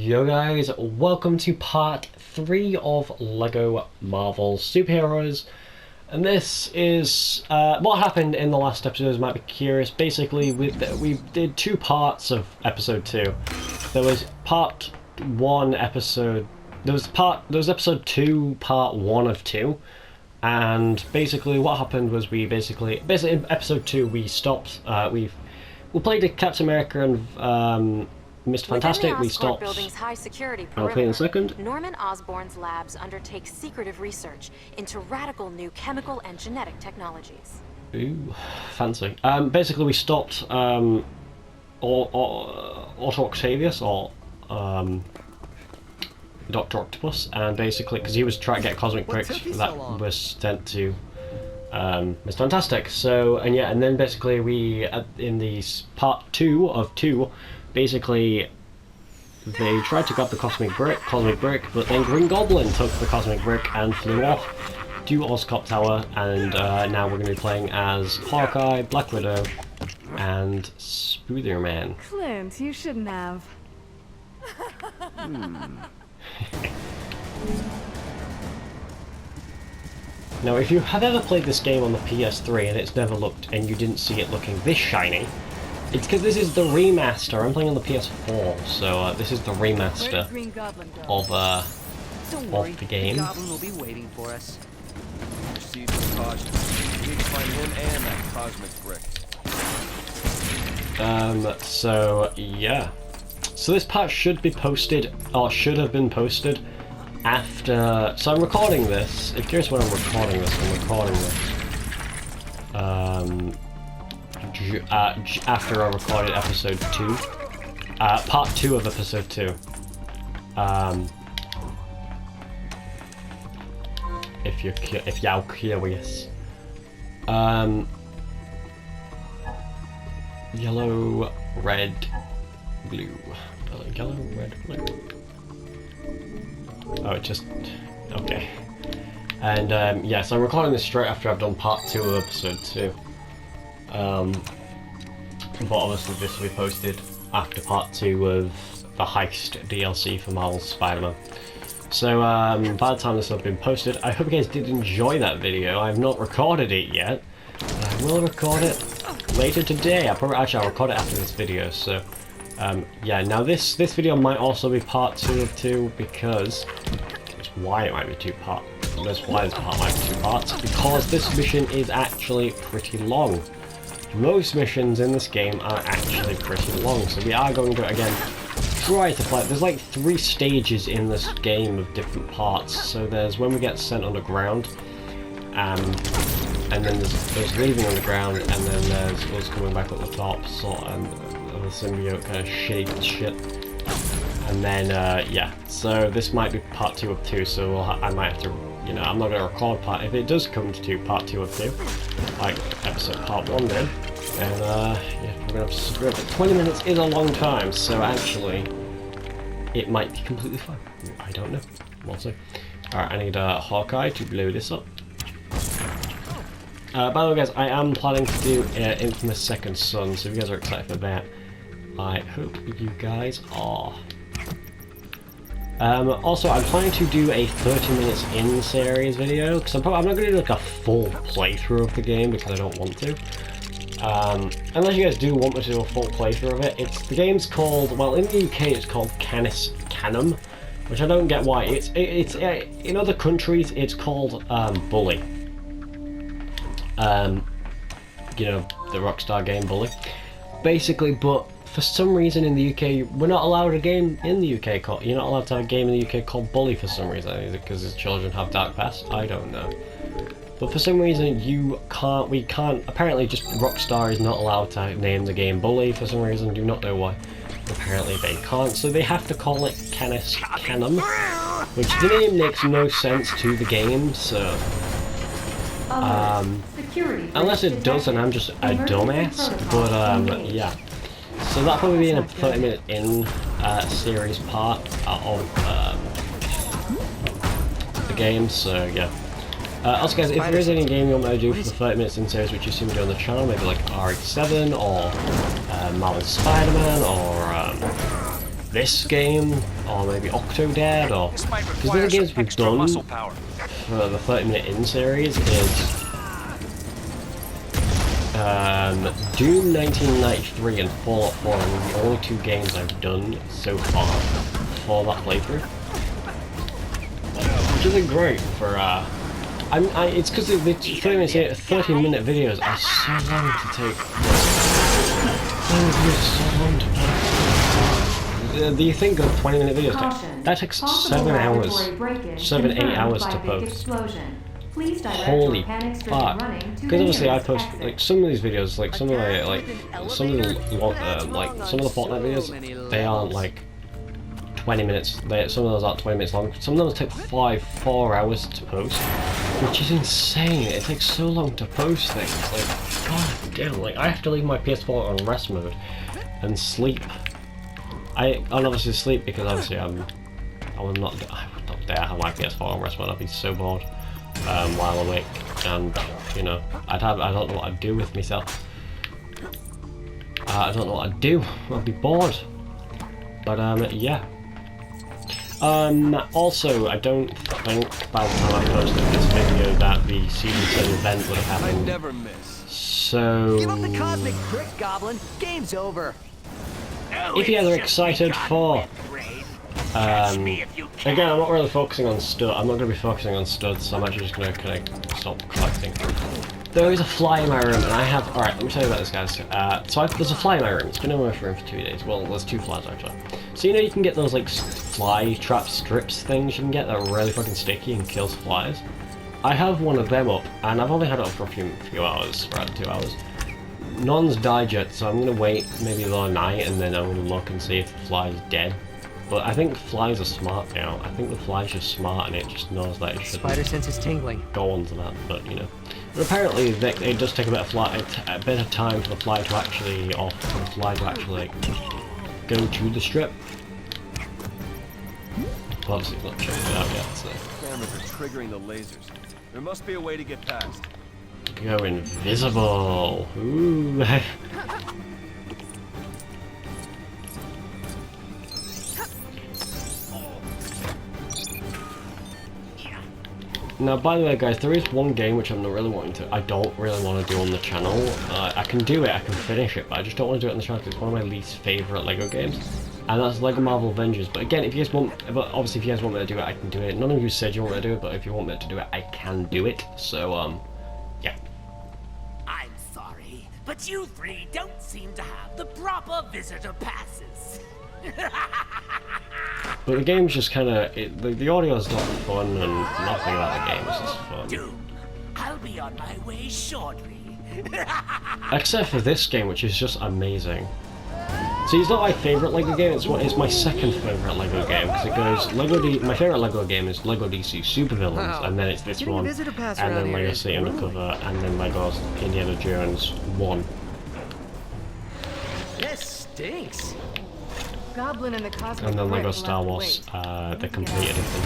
Yo guys, welcome to part 3 of LEGO Marvel Superheroes, and this is what happened in the last episode. Might be curious. Basically, we did 2 parts of episode 2. There was part 1 episode, there was episode 2 part 1 of 2, and basically what happened was basically in episode 2 we stopped, we played Captain America and Mr. Fantastic. We stopped. Building's high security I'll play in a second. Norman Osborn's labs undertake secretive research into radical new chemical and genetic technologies. Ooh, fancy. Basically, we stopped Otto Octavius, or Dr. Octopus, and basically because he was trying to get cosmic bricks that was sent to Mr. Fantastic. So and then basically we in the part 2 of 2. Basically, they tried to grab the cosmic brick, but then Green Goblin took the cosmic brick and flew off to Oscorp Tower, and now we're going to be playing as Hawkeye, Black Widow, and Spider-Man. Clint, you shouldn't have. Now, if you have ever played this game on the PS3 and it's never looked, and you didn't see it looking this shiny, it's because this is the remaster. I'm playing on the PS4, so this is the remaster of the game. Goblin will be waiting for us. Proceed with caution. We need to find him and that cosmic brick. So yeah. So this part should be posted, or should have been posted after. So I'm recording this. If you're curious when I'm recording this, after I recorded episode 2, part 2 of episode 2. If you're curious. Yellow, red, blue. Yellow, red, blue. Oh, it just okay. And yeah, so I'm recording this straight after I've done part 2 of episode 2. But obviously this will be posted after part 2 of the Heist DLC for Marvel's Spider-Man. So by the time this has been posted, I hope you guys did enjoy that video. I have not recorded it yet, but I will record it later today. I'll record it after this video. So yeah, now this video might also be part 2 of 2, because that's why it might be 2 parts. That's why this part might be 2 parts, because this mission is actually pretty long. Most missions in this game are actually pretty long, so we are going to, again, try to play. There's like 3 stages in this game of different parts. So there's when we get sent underground, and then there's leaving underground, and then there's us coming back up the top, and the symbiote kind of shit. And then, yeah, so this might be part 2 of 2, so I might have to, I'm not going to record if it does come to part 2 of 2, like episode part 1 did, and yeah, we're going to have to script it. 20 minutes is a long time, so actually, it might be completely fine. I don't know. We'll see. Alright, I need Hawkeye to blow this up. By the way guys, I am planning to do Infamous Second Son, so if you guys are excited for that, I hope you guys are. Also, I'm planning to do a 30 minutes in series video, because I'm not going to do like a full playthrough of the game, because I don't want to. Unless you guys do want me to do a full playthrough of it. The game's called, well, in the UK it's called Canis Canum, which I don't get why. It's in other countries it's called Bully. The Rockstar game Bully. Basically, but for some reason in the UK, we're not allowed a game in the UK called. You're not allowed to have a game in the UK called Bully for some reason. Is it because his children have dark past? I don't know. But for some reason, we can't. Apparently, just Rockstar is not allowed to name the game Bully for some reason. Do not know why. Apparently, they can't. So they have to call it Canis Canum, which the name makes no sense to the game. So. Unless it does, and I'm just a dumbass. But yeah. So that'll probably be in a 30-minute in series part of the game. So yeah. Also guys, if there is any game you want me to do for the 30 minutes in series which you see me do on the channel, maybe like RH7 or Marvel's Spider-Man or this game, or maybe Octodad, or This might because the require other games some we've extra done muscle power. for the 30-minute in series is Doom 1993 and Fallout 4 are the only two games I've done so far for that playthrough, which isn't great for it's because the 30-minute videos are so long to take. Do you think of 20-minute videos? That takes 7 hours, 8 hours to post. Holy fuck! Because obviously I post like some of these videos, like some of the Fortnite videos, they aren't like 20 minutes. Some of those aren't 20 minutes long. Some of those take 4 hours to post, which is insane. It takes so long to post things. Like, god damn! Like I have to leave my PS4 on rest mode and sleep. I obviously sleep because obviously I would not dare have my PS4 on rest mode. I'd be so bored while awake, and you know, I don't know what I'd do with myself. I don't know what I'd do. I'd be bored. But yeah. Also, I don't think by the time I posted this video that the Season 10 event would have I happened. never miss. So Give up the cosmic prick, Goblin. Game's over. if you guys are excited for again, I'm not really focusing on stud. I'm not going to be focusing on studs, so I'm actually just going to kind of stop collecting. There is a fly in my room, and I have. All right, let me tell you about this, guys. There's a fly in my room. It's been in my room for 2 days. Well, there's 2 flies actually. So you know you can get those like fly trap strips things you can get that are really fucking sticky and kills flies. I have one of them up, and I've only had it up for a few hours, around 2 hours. None's died yet, so I'm gonna wait maybe the night, and then I'm gonna look and see if the fly is dead. But I think flies are smart now. I think the fly's just smart, and it just knows that it shouldn't Spider sense is tingling. go on to that. But you know, but apparently it does take a bit of time for the fly to actually, like, go to the strip. Well, obviously, it's not checking it out yet. So Cameras are triggering the lasers. There must be a way to get past. go invisible. Ooh. Now, by the way, guys, there is one game which I don't really want to do on the channel. I can do it, I can finish it, but I just don't want to do it on the channel because it's one of my least favourite LEGO games. And that's LEGO Marvel Avengers. But again, if you guys want, obviously if you guys want me to do it, I can do it. None of you said you want me to do it, but if you want me to do it, I can do it. So, yeah. I'm sorry, but you three don't seem to have the proper visitor passes. But the game's just kind of, the audio's not fun and nothing about the game is just fun. Doom, I'll be on my way shortly. Except for this game, which is just amazing. See, it's not my favourite LEGO game, it's my second favourite LEGO game, because it goes, my favourite LEGO game is LEGO DC Supervillains, Wow. and then it's this Getting a one, visitor pass and around then here LEGO is City Undercover, and then LEGO Indiana Jones 1. This stinks. Goblin and the cosmic And then LEGO prick Star left Wars, wait. the complete edition.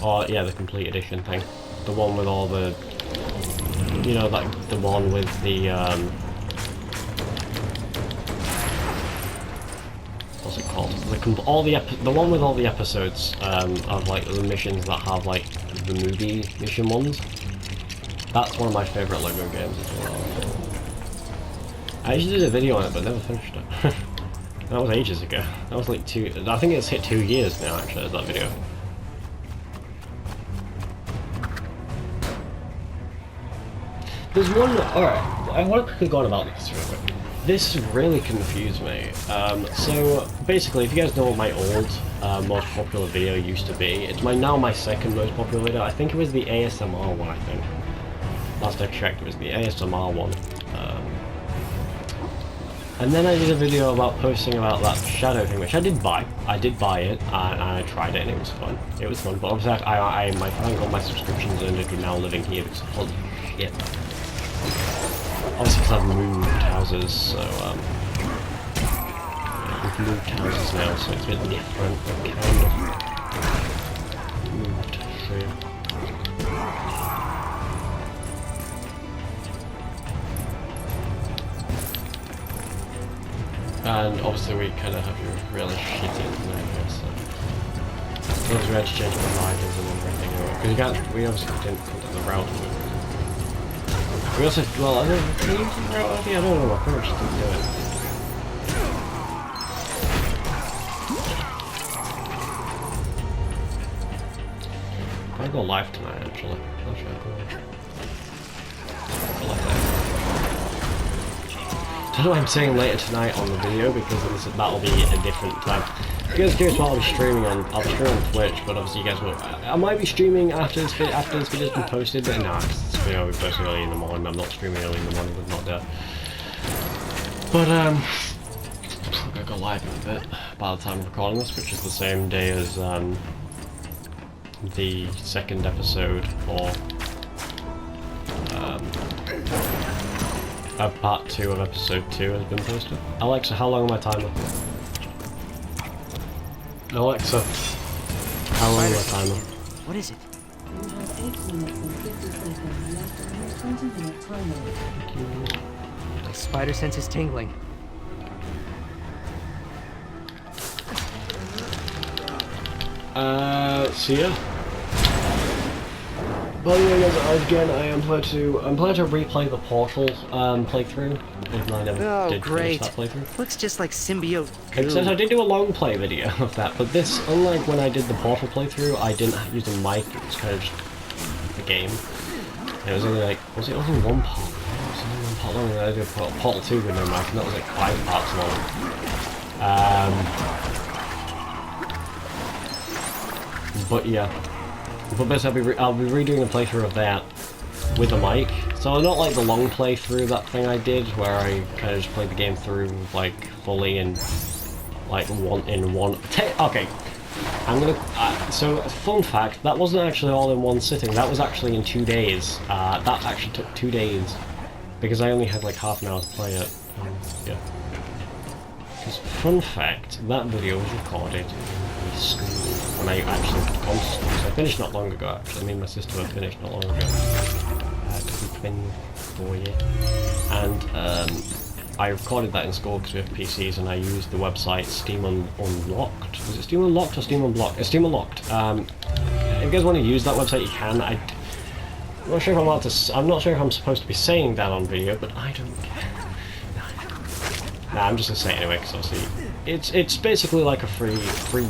Oh yeah, the complete edition thing. The one with all the, you know, like the one with the, what's it called? The one with all the episodes of like the missions that have like the movie mission ones. That's one of my favourite LEGO games as well. I actually did a video on it, but never finished it. That was ages ago. That was like I think it's hit 2 years now, actually, that video. There's one, alright, I want to quickly go on about this real quick. This really confused me. So, basically, if you guys know what my old, most popular video used to be, it's now my second most popular video. I think it was the ASMR one, I think. Last I checked, it was the ASMR one. And then I did a video about posting about that shadow thing, which I did buy. I did buy it, and I tried it, and it was fun. It was fun, but obviously I got my subscriptions ended with now living here because holy shit. Obviously because I've moved houses, so yeah, we've moved houses now, so it's a bit different, but kind of moved through. And obviously we kind of have your really shitty internet here, so... Because we had to change the margins and everything, because you can't, we obviously didn't contact the router. We also, well, I don't know, can you use the router? Yeah, I don't know, I pretty much didn't do it. I go live tonight, actually. I'll try to go live. I don't know why I'm saying later tonight on the video, because that'll be a different time. If you guys are curious what I'll be streaming on, I'll be streaming on Twitch, but obviously you guys will... I might be streaming after this video's been posted, but nah, this video will be posted early in the morning. I'm not streaming early in the morning, I'm not there. But, I'm gonna go live in a bit by the time I'm recording this, which is the same day as, the second episode for of part 2 of episode 2 has been posted. Alexa, how long am I timer? Alexa, how long am I timer? What is it? You have 8 minutes and 50 seconds left on your 20-minute timer. My spider sense is tingling. See ya. By the way, guys, again, I'm planning to replay the Portal playthrough. If I never did finish that playthrough. Looks just like symbiote goo. Except I did do a long play video of that, but this, unlike when I did the Portal playthrough, I didn't use a mic. It was kind of just the game. And it was only like, was it only one part? It was only one part long, and I did Portal 2 with no mic, and that was like 5 parts long. But yeah. But basically I'll be redoing a playthrough of that with a mic. So not like the long playthrough, that thing I did, where I kind of just played the game through, like, fully in, like, one... Okay. I'm gonna... so, fun fact, that wasn't actually all in one sitting, that was actually in 2 days. That actually took 2 days, because I only had, like, half an hour to play it. Yeah. Because, fun fact, that video was recorded in school when I actually went to school. So I finished not long ago, actually. Me and my sister were finished not long ago. It's been 4 years. And I recorded that in school because we have PCs, and I used the website Steam Unlocked. Was it Steam Unlocked or Steam Unblocked? Steam Unlocked. If you guys want to use that website, you can. I'm not sure if I'm allowed to. I'm not sure if I'm supposed to be saying that on video, but I don't care. Nah, I'm just gonna say it anyway, because obviously it's basically like a free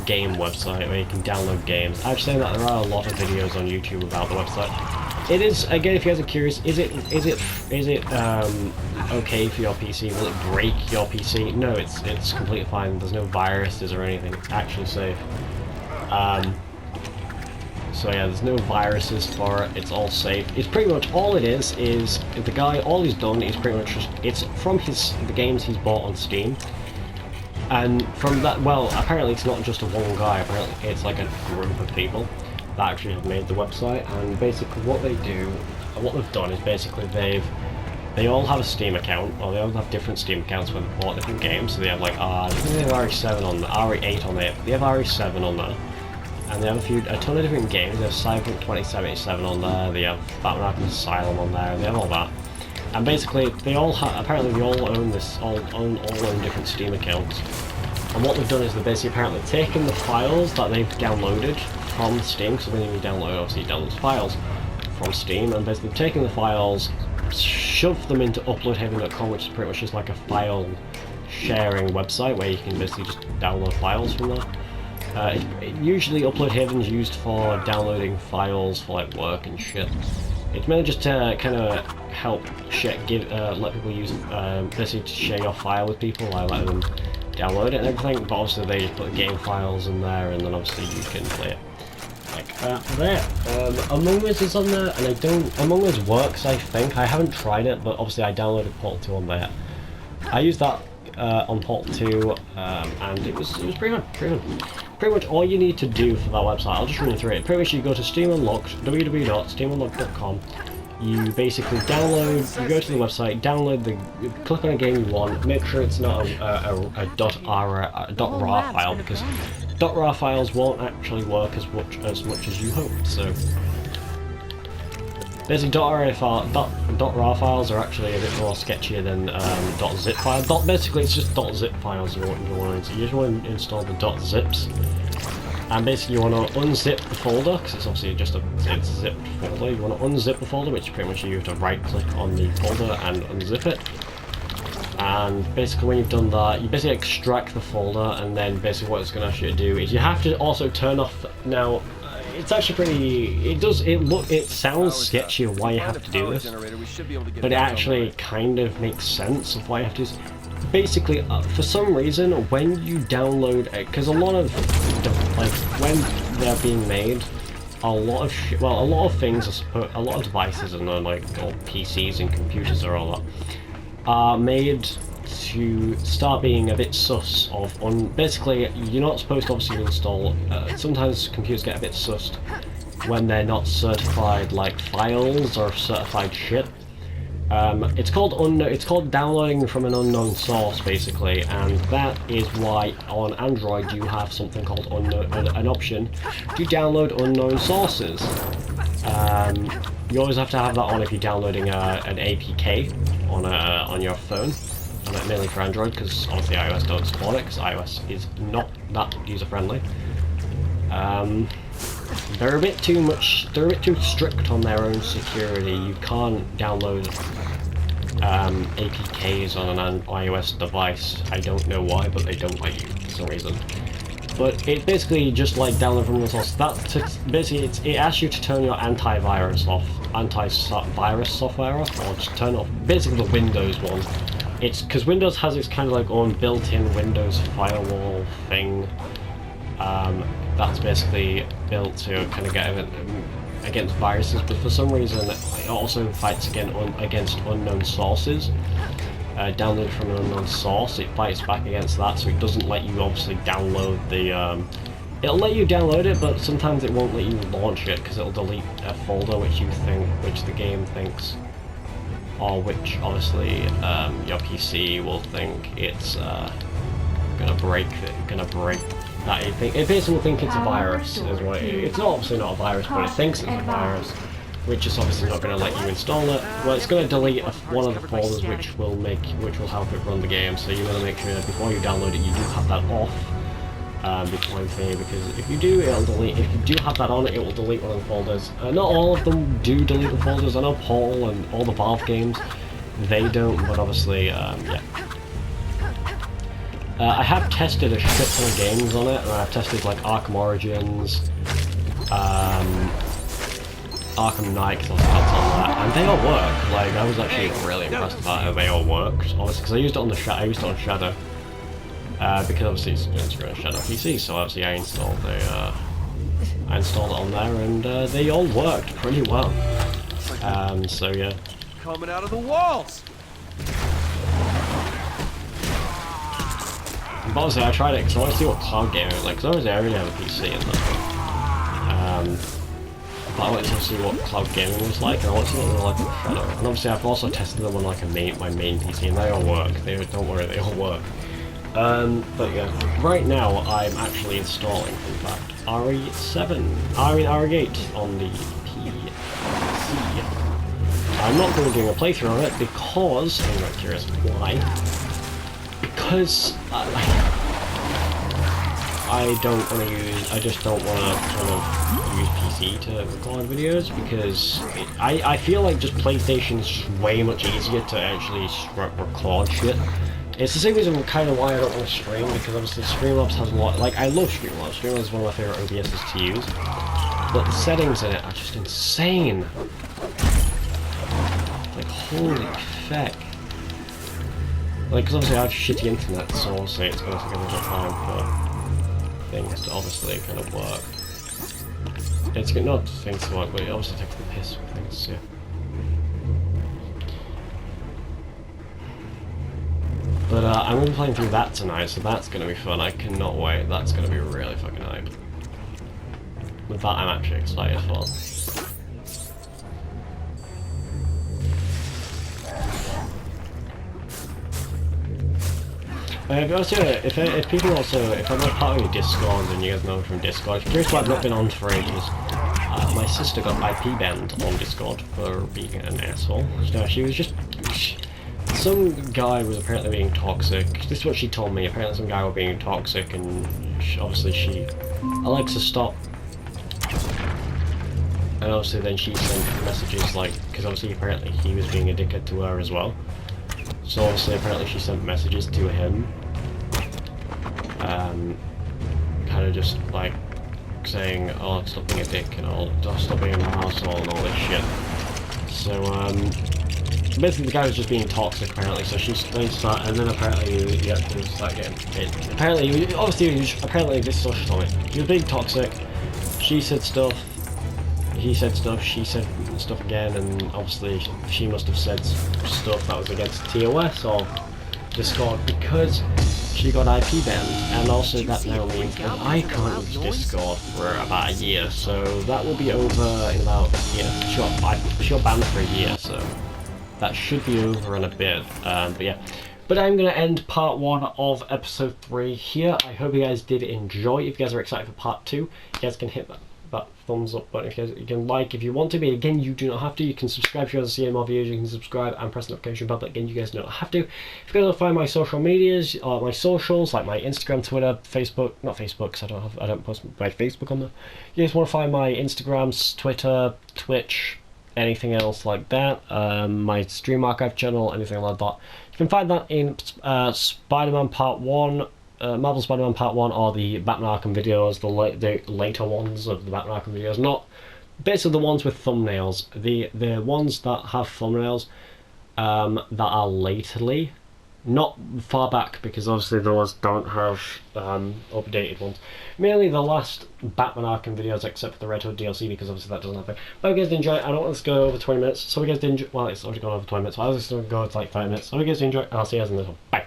game website where you can download games. I've seen that there are a lot of videos on YouTube about the website. It is, again, if you guys are curious, is it okay for your PC? Will it break your PC? No, it's completely fine. There's no viruses or anything. It's actually safe. So yeah, there's no viruses for it. It's all safe. It's pretty much all it is the guy. All he's done is pretty much just it's from the games he's bought on Steam. And from that, well, apparently it's not just a one guy. Apparently it's like a group of people that actually have made the website. And basically what they do, what they've done is basically they all have a Steam account, or they all have different Steam accounts where they bought different games. So they have like they have RE7 on there, RE8 on there. They have RE7 on there. And they have a ton of different games. They have Cyberpunk 2077 on there, they have Batman Arkham Asylum on there, they have all that. And basically, apparently they all own own different Steam accounts. And what they've done is they've basically apparently taken the files that they've downloaded from Steam, so when you download, obviously you download files from Steam, and basically taken the files, shoved them into uploadhaven.com, which is pretty much just like a file sharing website where you can basically just download files from there. Usually Uploadhaven's used for downloading files for like work and shit. It's mainly just to kind of help let people use basically to share your file with people, like let them download it and everything. But obviously they just put the game files in there, and then obviously you can play it like there. Among Us is on there, and Among Us works, I think. I haven't tried it, but obviously I downloaded Portal 2 on there. I used that on Portal 2, and it was pretty much all you need to do for that website. I'll just run through it. Pretty much you go to Steam Unlocked, www.steamunlocked.com. You basically you go to the website, click on a game you want, make sure it's not a .rar file, because .rar files won't actually work as much as you hoped. So Basically, .rar files are actually a bit more sketchier than .zip files. Basically, it's just .zip files you want to. You just want to install the .zips, and basically you want to unzip the folder because it's obviously just it's zipped folder. You want to unzip the folder, which pretty much you have to right-click on the folder and unzip it. And basically, when you've done that, you basically extract the folder, and then basically what it's going to ask you to do is you have to also turn off now. It's actually pretty. It sounds sketchy of why you have to do this, but it actually kind of makes sense of why you have to. Basically, for some reason, when you download, because a lot of like when they're being made, a lot of things a lot of devices and like all PCs and computers are all that are made to start being a bit sus of basically you're not supposed to obviously install sometimes computers get a bit sussed when they're not certified like files or certified shit. It's called downloading from an unknown source basically, and that is why on Android you have something called an option to download unknown sources. You always have to have that on if you're downloading an APK on your phone, mainly for Android, because obviously iOS don't support it, because iOS is not that user-friendly. They're a bit too strict on their own security. You can't download APKs on an iOS device. I don't know why, but they don't let you for some reason. But it basically just like download from the source. Basically it asks you to turn your antivirus software off, or just turn off basically the Windows one. It's because Windows has its kind of like own built-in Windows firewall thing. That's basically built to kind of get against viruses, but for some reason it also fights against unknown sources. Download from an unknown source, it fights back against that, so it doesn't let you obviously download the. It'll let you download it, but sometimes it won't let you launch it because it'll delete a folder which the game thinks, or which obviously your PC will think it's gonna break that. It basically thinks it's a virus. Is what it's obviously not a virus, but it thinks it's a virus, which is obviously not going to let you install it. Well, it's going to delete one of the folders which will help it run the game. So you want to make sure that before you download it, you do have that off. Because if you do, it'll delete. If you do have that on, it will delete one of the folders. Not all of them do delete the folders. I know Paul and all the Valve games, they don't. But obviously, yeah. I have tested a shit ton of games on it, and I've tested like Arkham Origins, Arkham Knight, because that's on that, and they all work. Like, I was actually really impressed about how they all worked, obviously, because I used it on Shadow, because obviously it's running Shadow PC, so obviously I installed it on there, and they all worked pretty well. So yeah. Coming out of the walls. But obviously I tried it because I want to see what cloud gaming was like, because obviously I already have a PC and that. But I wanted to see what cloud gaming was like, and I wanted to see what they were like on Shadow. And obviously I've also tested them on like my main PC, and they all work. Don't worry, they all work. But yeah, right now I'm actually installing, in fact, RE8 on the PC. I'm not going to do a playthrough of it because, I'm not curious why. Because I just don't want to kind of use PC to record videos, because I feel like just PlayStation's way much easier to actually record shit. It's the same reason kind of why I don't want to stream, because obviously Streamlabs has a lot, like I love Streamlabs. Streamlabs is one of my favourite OBSs to use, but the settings in it are just insane. Like holy feck. Like, because obviously I have shitty internet, so obviously it's going to take a little time for things to obviously kind of work. It's not things to work, but it obviously takes the piss with things, yeah. But I'm going to be playing through that tonight, so that's going to be fun. I cannot wait. That's going to be really fucking hype. With that, I'm actually excited for. If people also, if I'm not part of your Discord and you guys know from Discord, curious why I've not been on for ages. my sister got IP banned on Discord for being an asshole. No, she was just... some guy was apparently being toxic. This is what she told me. Apparently some guy was being toxic, and obviously Alexa, stop. And obviously then she sent messages like, because obviously apparently he was being addicted to her as well. So obviously apparently she sent messages to him. Kind of just like saying, oh, stop being a dick and all, stop being an asshole and all this shit. So basically the guy was just being toxic apparently, so she started, and then apparently yeah, he was like getting hit. Apparently, apparently this is what she told me. He was being toxic, she said stuff, he said stuff, she said stuff again, and obviously she must have said stuff that was against TOS or Discord because she got IP banned, and also that now means that I can't use Discord for about a year, so that will be over in about, she got banned for a year, so that should be over in a bit, but yeah. But I'm going to end part 1 of episode 3 here. I hope you guys did enjoy. If you guys are excited for part 2, you guys can hit that thumbs up button. If you can like if you want to, but again, you do not have to. You can subscribe if you want to see any more videos. You can subscribe and press the notification bell, but again, you guys do not have to. If you guys want to find my social medias, or my socials, like my Instagram, Twitter, Facebook, not Facebook, because I don't post my Facebook on there. You guys want to find my Instagrams, Twitter, Twitch, anything else like that, my stream archive channel, anything like that, you can find that in Spider-Man Part 1, Marvel Spider-Man Part 1, or the Batman Arkham videos, the later ones of the Batman Arkham videos, not basically the ones with thumbnails, the ones that have thumbnails that are lately, not far back, because obviously those don't have updated ones. Mainly the last Batman Arkham videos, except for the Red Hood DLC, because obviously that doesn't happen. But if you guys did enjoy it, I don't want this to go over 20 minutes, so if you guys did enjoy, well, it's already gone over 20 minutes, so I was just going to go to like 5 minutes. So if you guys did enjoy it, and I'll see you guys in the next one. Bye!